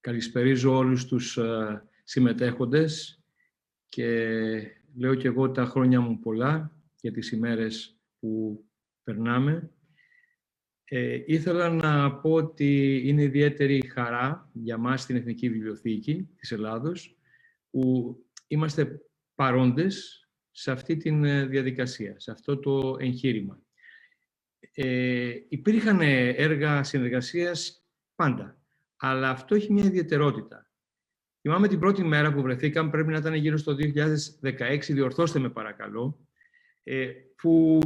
Καλησπερίζω όλους τους συμμετέχοντες και λέω και εγώ τα χρόνια μου πολλά για τις ημέρες που περνάμε. Ήθελα να πω ότι είναι ιδιαίτερη χαρά για μας στην Εθνική Βιβλιοθήκη της Ελλάδος που είμαστε παρόντες σε αυτή τη διαδικασία, σε αυτό το εγχείρημα. Υπήρχαν έργα συνεργασίας πάντα, αλλά αυτό έχει μια ιδιαιτερότητα. Θυμάμαι την πρώτη μέρα που βρεθήκαμε, πρέπει να ήταν γύρω στο 2016, διορθώστε με παρακαλώ, που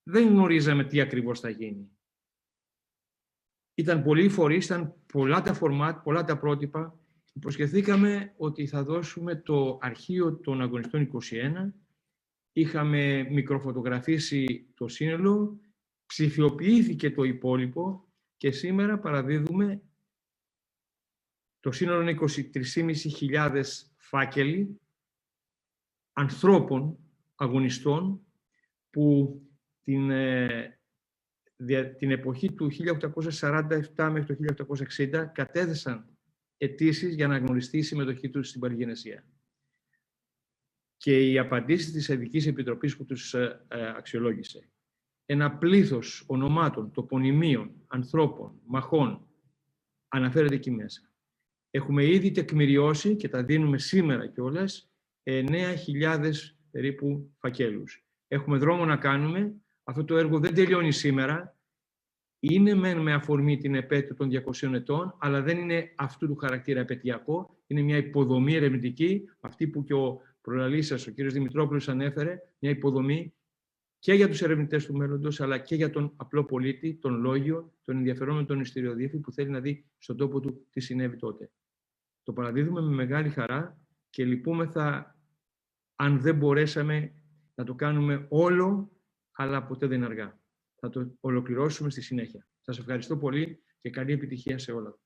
δεν γνωρίζαμε τι ακριβώς θα γίνει. Ήταν πολλοί φορείς, ήταν πολλά τα φορμάτ, πολλά τα πρότυπα. Υποσχεθήκαμε ότι θα δώσουμε το αρχείο των αγωνιστών 21. Είχαμε μικροφωτογραφίσει το σύνολο, ψηφιοποιήθηκε το υπόλοιπο και σήμερα παραδίδουμε το σύνολο είναι 23.500 φάκελοι ανθρώπων, αγωνιστών, που την εποχή του 1847 μέχρι το 1860 κατέθεσαν αιτήσεις για να γνωριστεί η συμμετοχή τους στην Παλαιγενεσία. Και οι απαντήσεις της Ειδικής Επιτροπής που τους αξιολόγησε. Ένα πλήθος ονομάτων, τοπονυμίων, ανθρώπων, μαχών αναφέρεται εκεί μέσα. Έχουμε ήδη τεκμηριώσει και τα δίνουμε σήμερα κιόλας 9.000 περίπου φακέλους. Έχουμε δρόμο να κάνουμε. Αυτό το έργο δεν τελειώνει σήμερα. Είναι με αφορμή την επέτειο των 200 ετών, αλλά δεν είναι αυτού του χαρακτήρα επαιτειακό. Είναι μια υποδομή ερευνητική, αυτή που και ο προλαλής σας, ο κ. Δημητρόπουλος, ανέφερε, μια υποδομή και για τους ερευνητές του μέλλοντος, αλλά και για τον απλό πολίτη, τον λόγιο, τον ενδιαφερόμενο, τον ιστηριοδίφη που θέλει να δει στον τόπο του τι συνέβη τότε. Το παραδίδουμε με μεγάλη χαρά και λυπούμεθα αν δεν μπορέσαμε να το κάνουμε όλο, αλλά ποτέ δεν είναι αργά. Θα το ολοκληρώσουμε στη συνέχεια. Σας ευχαριστώ πολύ και καλή επιτυχία σε όλα.